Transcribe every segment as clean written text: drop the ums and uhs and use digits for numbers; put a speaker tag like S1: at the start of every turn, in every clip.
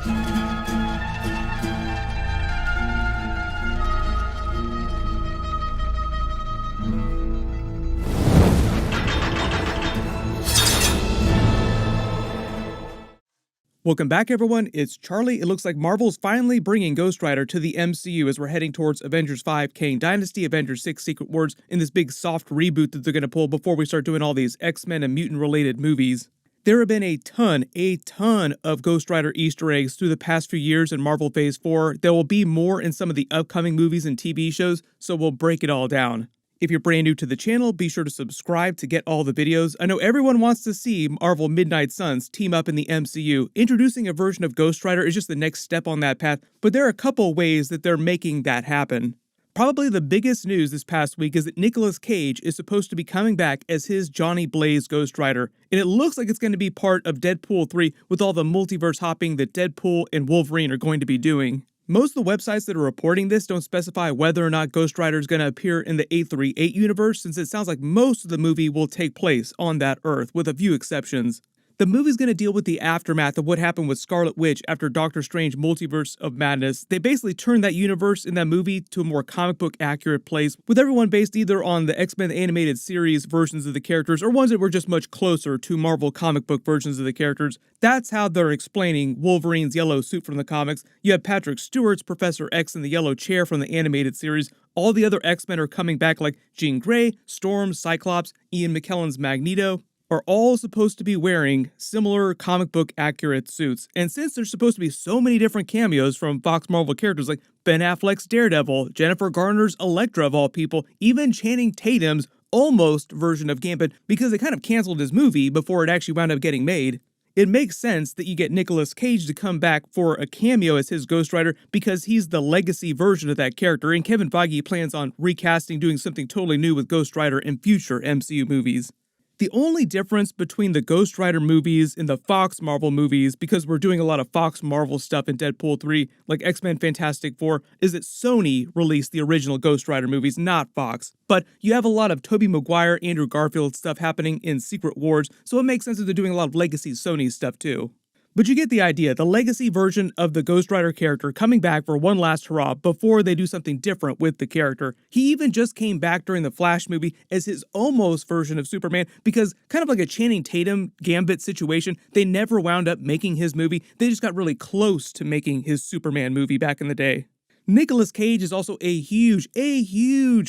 S1: Welcome back, everyone. It's Charlie. It looks like Marvel's finally bringing Ghost Rider to the MCU as we're heading towards Avengers 5, Kang Dynasty, Avengers 6, Secret Wars, in this big soft reboot that they're going to pull before we start doing all these X-Men and mutant-related movies. There have been a ton of Ghost Rider Easter eggs through the past few years in Marvel Phase 4. There will be more in some of the upcoming movies and TV shows, so we'll break it all down. If you're brand new to the channel, be sure to subscribe to get all the videos. I know everyone wants to see Marvel Midnight Suns team up in the MCU. Introducing a version of Ghost Rider is just the next step on that path, but there are a couple ways that they're making that happen. Probably the biggest news this past week is that Nicolas Cage is supposed to be coming back as his Johnny Blaze Ghost Rider, and it looks like it's going to be part of Deadpool 3 with all the multiverse hopping that Deadpool and Wolverine are going to be doing. Most of the websites that are reporting this don't specify whether or not Ghost Rider is going to appear in the 838 universe, since it sounds like most of the movie will take place on that Earth, with a few exceptions. The movie's going to deal with the aftermath of what happened with Scarlet Witch after Doctor Strange Multiverse of Madness. They basically turned that universe in that movie to a more comic book accurate place, with everyone based either on the X-Men animated series versions of the characters or ones that were just much closer to Marvel comic book versions of the characters. That's how they're explaining Wolverine's yellow suit from the comics. You have Patrick Stewart's Professor X in the yellow chair from the animated series. All the other X-Men are coming back, like Jean Grey, Storm, Cyclops, Ian McKellen's Magneto, are all supposed to be wearing similar comic book accurate suits. And since there's supposed to be so many different cameos from Fox Marvel characters like Ben Affleck's Daredevil, Jennifer Garner's Elektra of all people, even Channing Tatum's almost version of Gambit, because they kind of canceled his movie before it actually wound up getting made, it makes sense that you get Nicolas Cage to come back for a cameo as his Ghost Rider because he's the legacy version of that character, and Kevin Feige plans on recasting, doing something totally new with Ghost Rider in future MCU movies. The only difference between the Ghost Rider movies and the Fox Marvel movies, because we're doing a lot of Fox Marvel stuff in Deadpool 3, like X-Men Fantastic Four, is that Sony released the original Ghost Rider movies, not Fox. But you have a lot of Tobey Maguire, Andrew Garfield stuff happening in Secret Wars, so it makes sense that they're doing a lot of legacy Sony stuff too. But you get the idea, the legacy version of the Ghost Rider character coming back for one last hurrah before they do something different with the character. He even just came back during the Flash movie as his almost version of Superman, because kind of like a Channing Tatum Gambit situation, they never wound up making his movie. They just got really close to making his Superman movie back in the day. Nicolas Cage is also a huge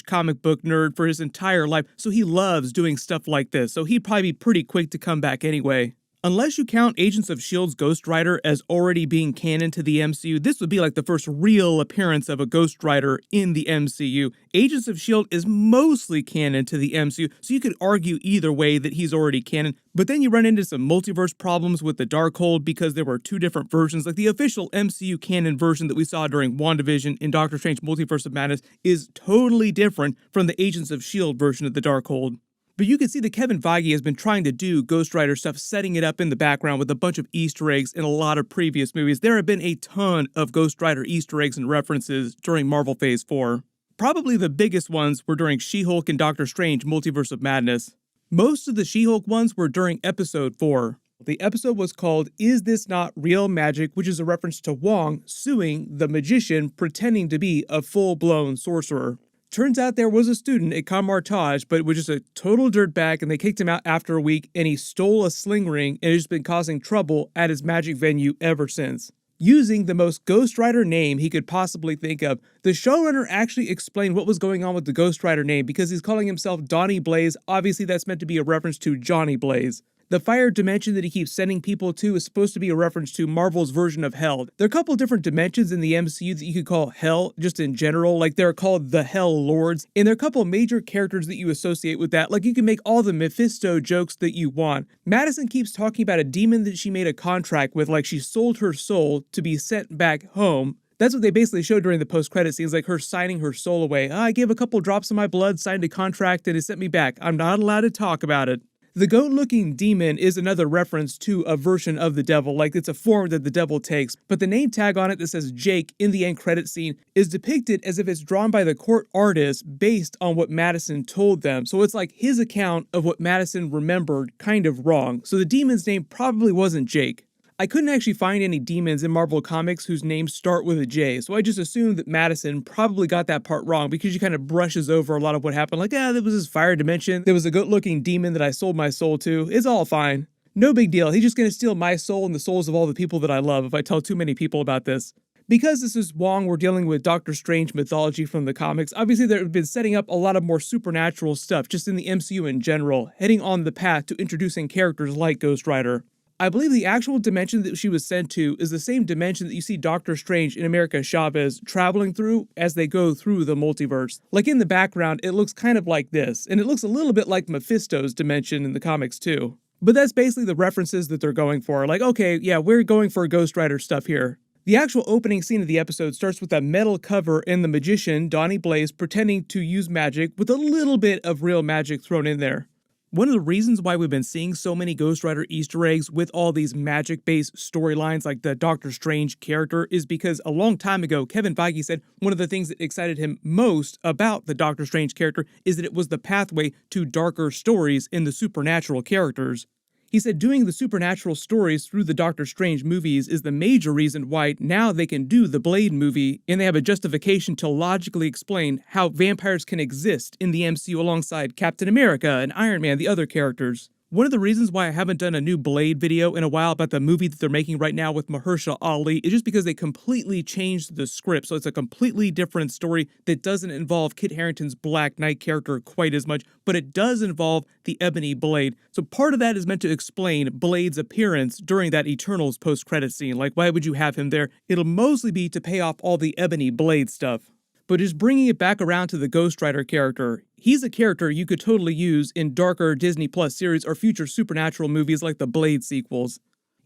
S1: comic book nerd for his entire life, so he loves doing stuff like this, so he'd probably be pretty quick to come back anyway. Unless you count Agents of S.H.I.E.L.'s Ghost Rider as already being canon to the MCU, this would be like the first real appearance of a Ghost Rider in the MCU. Agents of S.H.I.E.L.D. is mostly canon to the MCU, so you could argue either way that he's already canon, but then you run into some multiverse problems with the Darkhold because there were two different versions. Like the official MCU canon version that we saw during WandaVision in Doctor Strange Multiverse of Madness is totally different from the Agents of S.H.I.E.L.D. version of the Darkhold. But you can see that Kevin Feige has been trying to do Ghost Rider stuff, setting it up in the background with a bunch of Easter eggs in a lot of previous movies. There have been a ton of Ghost Rider Easter eggs and references during Marvel Phase 4. Probably the biggest ones were during She-Hulk and Doctor Strange Multiverse of Madness. Most of the She-Hulk ones were during Episode 4. The episode was called Is This Not Real Magic?, which is a reference to Wong suing the magician pretending to be a full-blown sorcerer. Turns out there was a student at Kamar-Taj, but it was just a total dirtbag, and they kicked him out after a week, and he stole a sling ring and has just been causing trouble at his magic venue ever since. Using the most Ghost Rider name he could possibly think of, the showrunner actually explained what was going on with the Ghost Rider name because he's calling himself Donnie Blaze. Obviously, that's meant to be a reference to Johnny Blaze. The fire dimension that he keeps sending people to is supposed to be a reference to Marvel's version of Hell. There are a couple different dimensions in the MCU that you could call Hell, just in general, like they're called the Hell Lords, and there are a couple major characters that you associate with that, like you can make all the Mephisto jokes that you want. Madison keeps talking about a demon that she made a contract with, like she sold her soul to be sent back home. That's what they basically showed during the post-credit scenes, like her signing her soul away. I gave a couple drops of my blood, signed a contract, and it sent me back. I'm not allowed to talk about it. The goat-looking demon is another reference to a version of the devil, like it's a form that the devil takes, but the name tag on it that says Jake in the end credit scene is depicted as if it's drawn by the court artist based on what Madison told them, so it's like his account of what Madison remembered kind of wrong, so the demon's name probably wasn't Jake. I couldn't actually find any demons in Marvel Comics whose names start with a J, so I just assumed that Madison probably got that part wrong because she kind of brushes over a lot of what happened, like, there was this fire dimension, there was a good-looking demon that I sold my soul to, it's all fine. No big deal, he's just gonna steal my soul and the souls of all the people that I love if I tell too many people about this. Because this is Wong, we're dealing with Doctor Strange mythology from the comics. Obviously, they've been setting up a lot of more supernatural stuff just in the MCU in general, heading on the path to introducing characters like Ghost Rider. I believe the actual dimension that she was sent to is the same dimension that you see Doctor Strange and America Chavez traveling through as they go through the multiverse. Like in the background, it looks kind of like this, and it looks a little bit like Mephisto's dimension in the comics too. But that's basically the references that they're going for. Like, okay, yeah, we're going for Ghost Rider stuff here. The actual opening scene of the episode starts with a metal cover and the magician, Donnie Blaze, pretending to use magic with a little bit of real magic thrown in there. One of the reasons why we've been seeing so many Ghost Rider Easter eggs with all these magic-based storylines like the Doctor Strange character is because a long time ago, Kevin Feige said one of the things that excited him most about the Doctor Strange character is that it was the pathway to darker stories in the supernatural characters. He said doing the supernatural stories through the Doctor Strange movies is the major reason why now they can do the Blade movie, and they have a justification to logically explain how vampires can exist in the MCU alongside Captain America and Iron Man, the other characters. One of the reasons why I haven't done a new Blade video in a while about the movie that they're making right now with Mahershala Ali is just because they completely changed the script, so it's a completely different story that doesn't involve Kit Harington's Black Knight character quite as much, but it does involve the Ebony Blade. So part of that is meant to explain Blade's appearance during that Eternals post-credit scene. Like, why would you have him there? It'll mostly be to pay off all the Ebony Blade stuff. But just bringing it back around to the Ghost Rider character, he's a character you could totally use in darker Disney Plus series or future supernatural movies like the Blade sequels.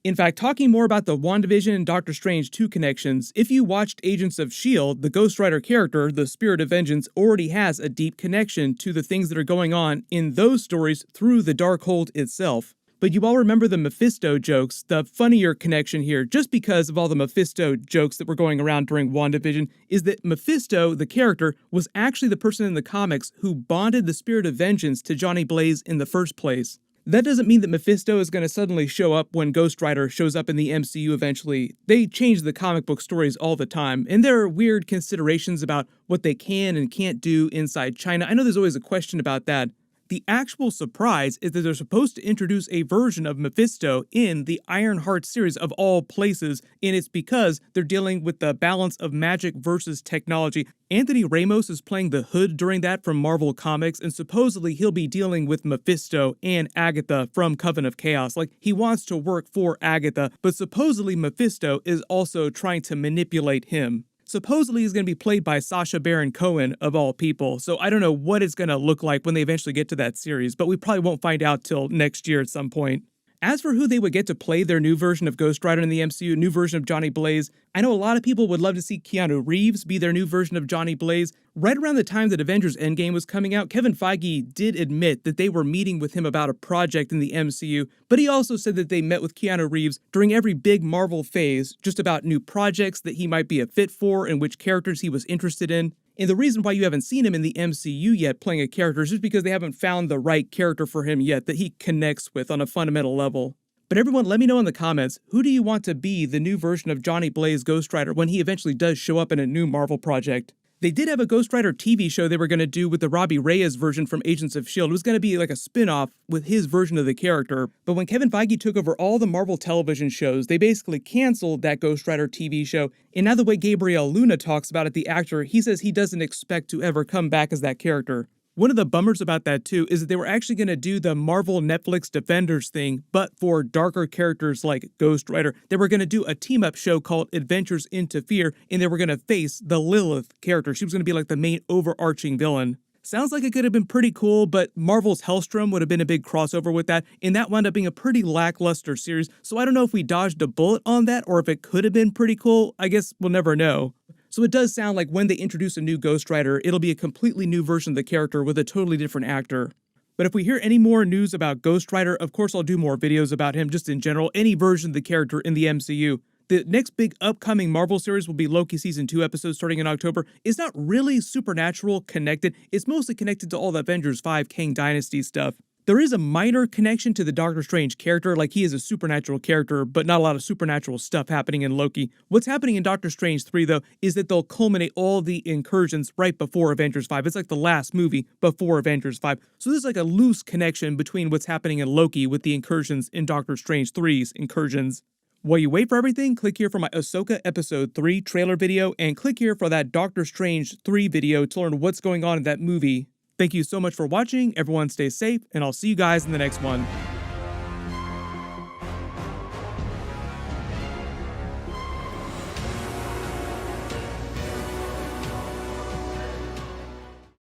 S1: In fact, talking more about the WandaVision and Doctor Strange 2 connections, if you watched Agents of S.H.I.E.L.D., the Ghost Rider character, the Spirit of Vengeance, already has a deep connection to the things that are going on in those stories through the Darkhold itself. But you all remember the Mephisto jokes, the funnier connection here, just because of all the Mephisto jokes that were going around during WandaVision, is that Mephisto, the character, was actually the person in the comics who bonded the Spirit of Vengeance to Johnny Blaze in the first place. That doesn't mean that Mephisto is going to suddenly show up when Ghost Rider shows up in the MCU eventually. They change the comic book stories all the time, and there are weird considerations about what they can and can't do inside China. I know there's always a question about that. The actual surprise is that they're supposed to introduce a version of Mephisto in the Ironheart series of all places, and it's because they're dealing with the balance of magic versus technology. Anthony Ramos is playing the Hood during that from Marvel Comics, and supposedly he'll be dealing with Mephisto and Agatha from Coven of Chaos. Like, he wants to work for Agatha, but supposedly Mephisto is also trying to manipulate him. Supposedly he's going to be played by Sacha Baron Cohen, of all people, so I don't know what it's going to look like when they eventually get to that series, but we probably won't find out till next year at some point. As for who they would get to play their new version of Ghost Rider in the MCU, new version of Johnny Blaze, I know a lot of people would love to see Keanu Reeves be their new version of Johnny Blaze. Right around the time that Avengers Endgame was coming out, Kevin Feige did admit that they were meeting with him about a project in the MCU, but he also said that they met with Keanu Reeves during every big Marvel phase, just about new projects that he might be a fit for and which characters he was interested in. And the reason why you haven't seen him in the MCU yet playing a character is just because they haven't found the right character for him yet that he connects with on a fundamental level. But everyone, let me know in the comments, who do you want to be the new version of Johnny Blaze Ghost Rider when he eventually does show up in a new Marvel project? They did have a Ghost Rider TV show they were going to do with the Robbie Reyes version from Agents of S.H.I.E.L.D. It was going to be like a spin-off with his version of the character. But when Kevin Feige took over all the Marvel television shows, they basically canceled that Ghost Rider TV show. And now the way Gabriel Luna talks about it, the actor, he says he doesn't expect to ever come back as that character. One of the bummers about that too is that they were actually going to do the Marvel Netflix Defenders thing, but for darker characters like Ghost Rider. They were going to do a team-up show called Adventures into Fear, and they were going to face the Lilith character. She was going to be like the main overarching villain. Sounds like it could have been pretty cool, but Marvel's Hellstrom would have been a big crossover with that, and that wound up being a pretty lackluster series, so I don't know if we dodged a bullet on that or if it could have been pretty cool. I guess we'll never know. So it does sound like when they introduce a new Ghost Rider, it'll be a completely new version of the character with a totally different actor. But if we hear any more news about Ghost Rider, of course I'll do more videos about him just in general, any version of the character in the MCU. The next big upcoming Marvel series will be Loki Season 2 episodes starting in October. It's not really supernatural connected, it's mostly connected to all the Avengers 5 Kang Dynasty stuff. There is a minor connection to the Doctor Strange character, like he is a supernatural character, but not a lot of supernatural stuff happening in Loki. What's happening in Doctor Strange 3, though, is that they'll culminate all the incursions right before Avengers 5. It's like the last movie before Avengers 5. So there's like a loose connection between what's happening in Loki with the incursions in Doctor Strange 3's incursions. While you wait for everything, click here for my Ahsoka Episode 3 trailer video, and click here for that Doctor Strange 3 video to learn what's going on in that movie. Thank you so much for watching, everyone stay safe, and I'll see you guys in the next one.